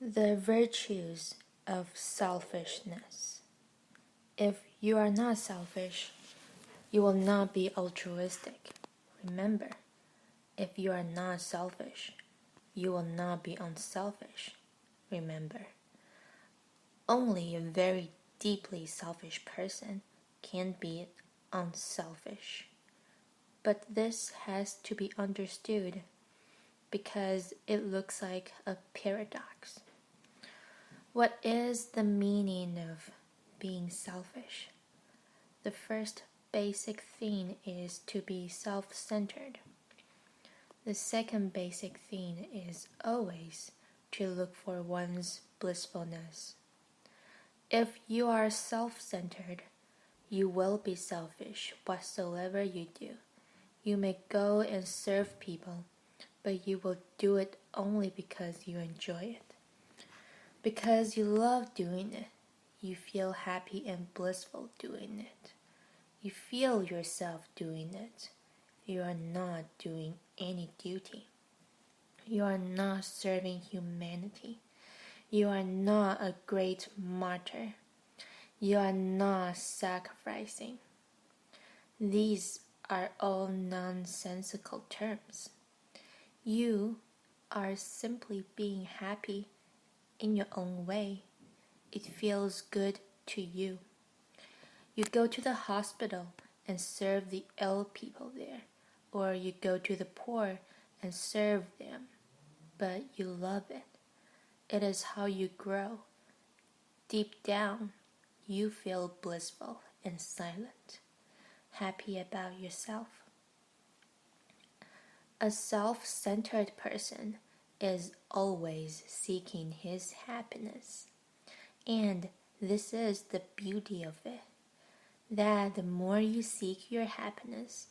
The virtues of selfishness. If you are not selfish, you will not be altruistic. Remember, if you are not selfish, you will not be unselfish. Remember, only a very deeply selfish person can be unselfish. But this has to be understood because it looks like a paradox. What is the meaning of being selfish? The first basic thing is to be self-centered. The second basic thing is always to look for one's blissfulness. If you are self-centered, you will be selfish whatsoever you do. You may go and serve people, but you will do it only because you enjoy it. Because you love doing it, you feel happy and blissful doing it. You feel yourself doing it. You are not doing any duty. You are not serving humanity. You are not a great martyr. You are not sacrificing. These are all nonsensical terms. You are simply being happy in your own way. It feels good to you. You go to the hospital and serve the ill people there, or you go to the poor and serve them, but you love it. It is how you grow. Deep down, you feel blissful and silent, happy about yourself. A self-centered person is always seeking his happiness, and this is the beauty of it, that the more you seek your happiness,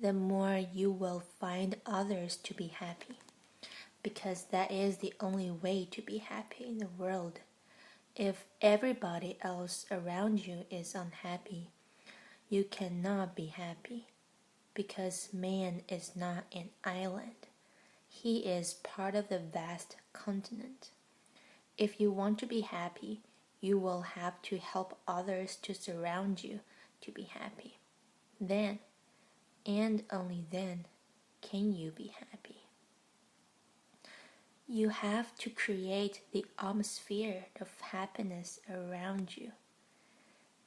the more you will find others to be happy, because that is the only way to be happy in the world. If everybody else around you is unhappy, you cannot be happy, because man is not an island. He is part of the vast continent. If you want to be happy, you will have to help others to surround you to be happy. Then, and only then, can you be happy. You have to create the atmosphere of happiness around you.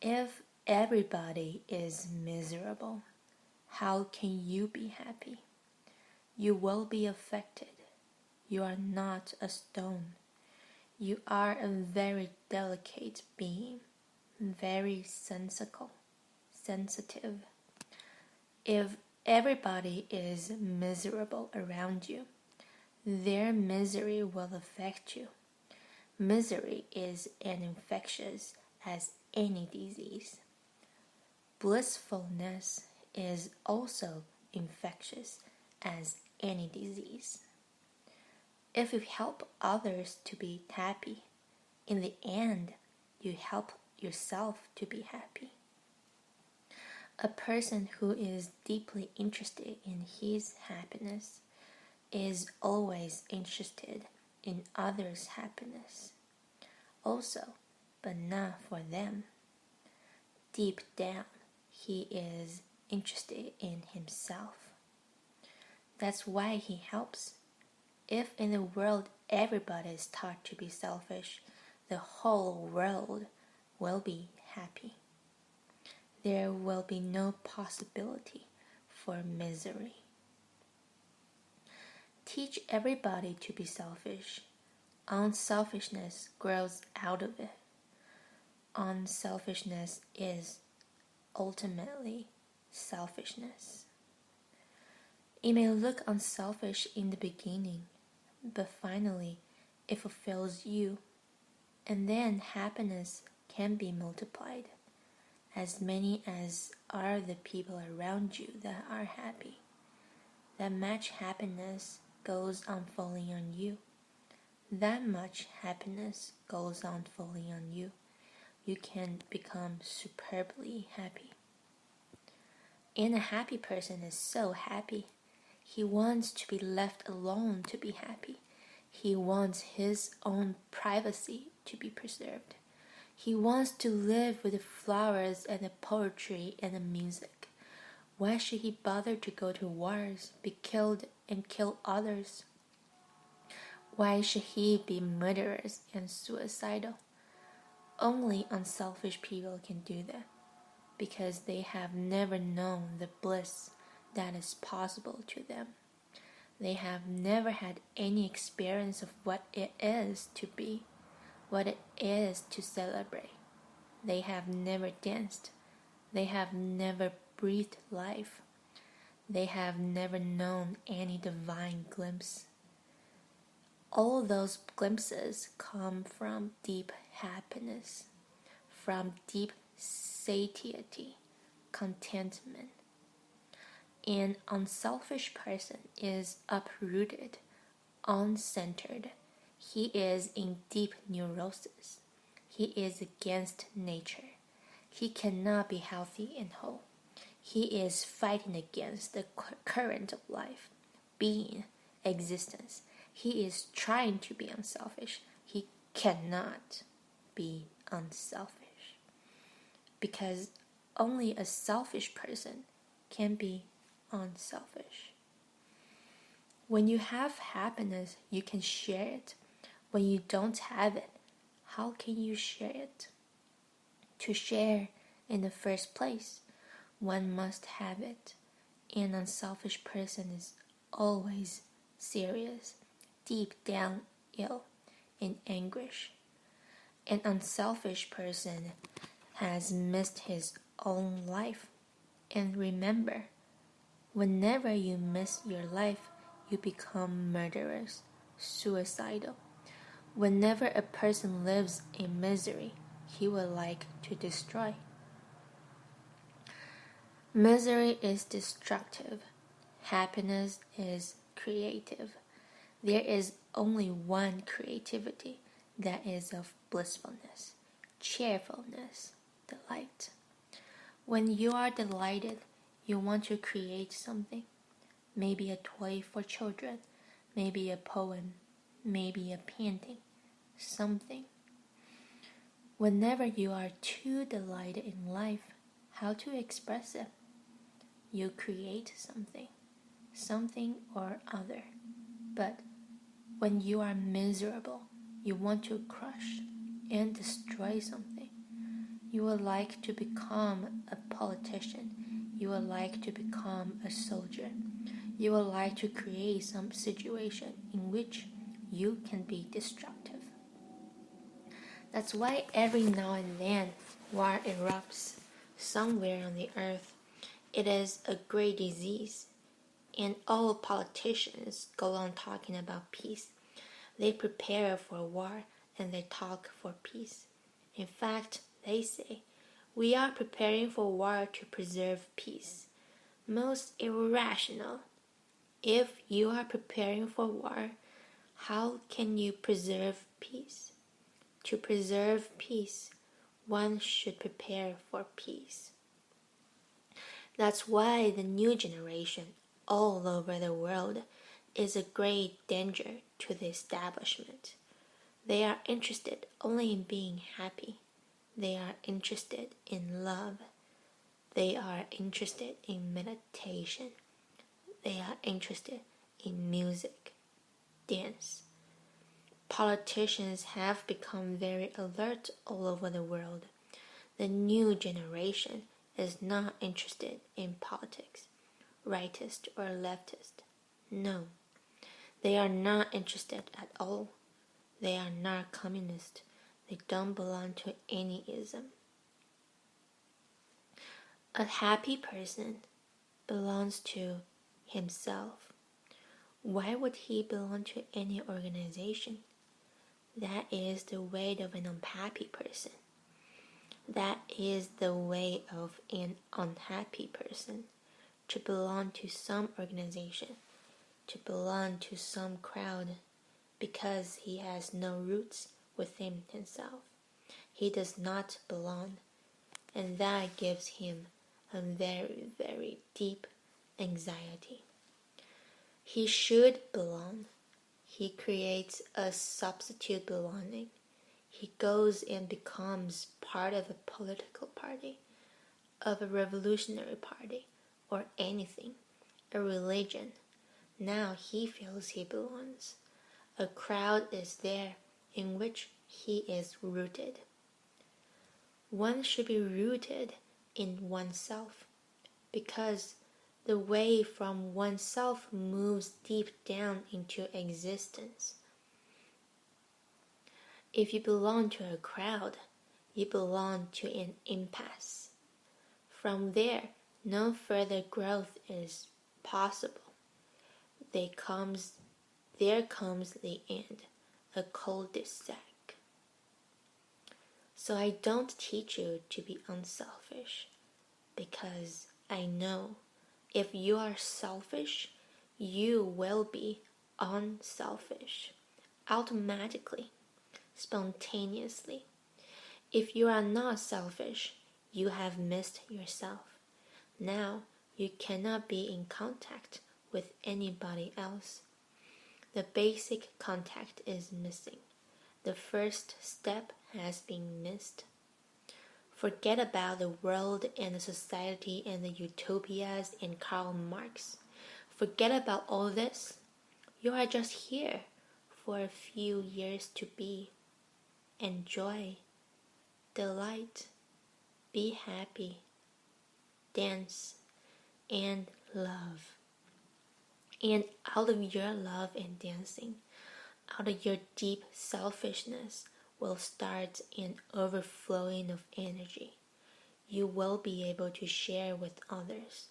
If everybody is miserable, how can you be happy? You will be affected. You are not a stone. You are a very delicate being, very sensitive. If everybody is miserable around you, their misery will affect you. Misery is as infectious as any disease. Blissfulness is also infectious as any disease. If you help others to be happy, in the end, you help yourself to be happy. A person who is deeply interested in his happiness is always interested in others' happiness, also, but not for them. Deep down, he is interested in himself. That's why he helps. If in the world everybody is taught to be selfish, the whole world will be happy. There will be no possibility for misery. Teach everybody to be selfish. Unselfishness grows out of it. Unselfishness is ultimately selfishness. It may look unselfish in the beginning, but finally it fulfills you, and then happiness can be multiplied. As many as are the people around you that are happy, that much happiness goes on falling on you. That much happiness goes on falling on you. You can become superbly happy. And a happy person is so happy. He wants to be left alone to be happy. He wants his own privacy to be preserved. He wants to live with the flowers and the poetry and the music. Why should he bother to go to wars, be killed and kill others? Why should he be murderous and suicidal? Only unselfish people can do that, because they have never known the bliss that is possible to them. They have never had any experience of what it is to be, what it is to celebrate. They have never danced. They have never breathed life. They have never known any divine glimpse. All those glimpses come from deep happiness, from deep satiety, contentment. An unselfish person is uprooted, uncentered. He is in deep neurosis. He is against nature. He cannot be healthy and whole. He is fighting against the current of life, being, existence. He is trying to be unselfish. He cannot be unselfish, because only a selfish person can be unselfish. When you have happiness, you can share it. When you don't have it, how can you share it? To share in the first place, one must have it. An unselfish person is always serious, deep down ill, in anguish. An unselfish person has missed his own life. And remember, whenever you miss your life, you become murderous, suicidal. Whenever a person lives in misery, he will like to destroy. Misery is destructive. Happiness is creative. There is only one creativity, that is of blissfulness, cheerfulness, delight. When you are delighted, you want to create something. Maybe a toy for children, maybe a poem, maybe a painting, something. Whenever you are too delighted in life, how to express it? You create something or other. But when you are miserable, you want to crush and destroy something. You would like to become a politician. You would like to become a soldier. You would like to create some situation in which you can be destructive. That's why every now and then war erupts somewhere on the earth. It is a great disease, and all politicians go on talking about peace. They prepare for war and they talk for peace. In fact, they say, we are preparing for war to preserve peace. Most irrational. If you are preparing for war, how can you preserve peace? To preserve peace, one should prepare for peace. That's why the new generation all over the world is a great danger to the establishment. They are interested only in being happy. They are interested in love. They are interested in meditation. They are interested in music, dance. Politicians have become very alert all over the world. The new generation is not interested in politics, rightist or leftist. No, they are not interested at all. They are not communist. They don't belong to any ism. A happy person belongs to himself. Why would he belong to any organization? That is the way of an unhappy person. That is the way of an unhappy person, to belong to some organization, to belong to some crowd, because he has no roots within himself. He does not belong, and that gives him a very, very deep anxiety. He should belong. he creates a substitute belonging. He goes and becomes part of a political party, of a revolutionary party, or anything, a religion. Now he feels he belongs. A crowd is there in which he is rooted. One should be rooted in oneself, because the way from oneself moves deep down into existence. If you belong to a crowd, you belong to an impasse. From there, no further growth is possible. There comes the end, a cul-de-sac. So I don't teach you to be unselfish, because I know if you are selfish, you will be unselfish, automatically, spontaneously. If you are not selfish, you have missed yourself. Now you cannot be in contact with anybody else. The basic contact is missing. The first step has been missed. Forget about the world and the society and the utopias and Karl Marx. Forget about all this. You are just here for a few years to be. Enjoy, delight, be happy, dance, and love. And out of your love and dancing, out of your deep selfishness, will start an overflowing of energy. You will be able to share with others.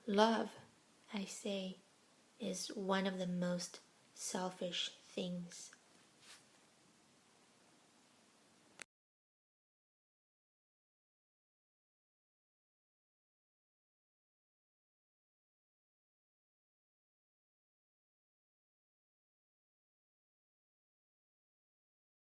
Love, I say, is one of the most selfish things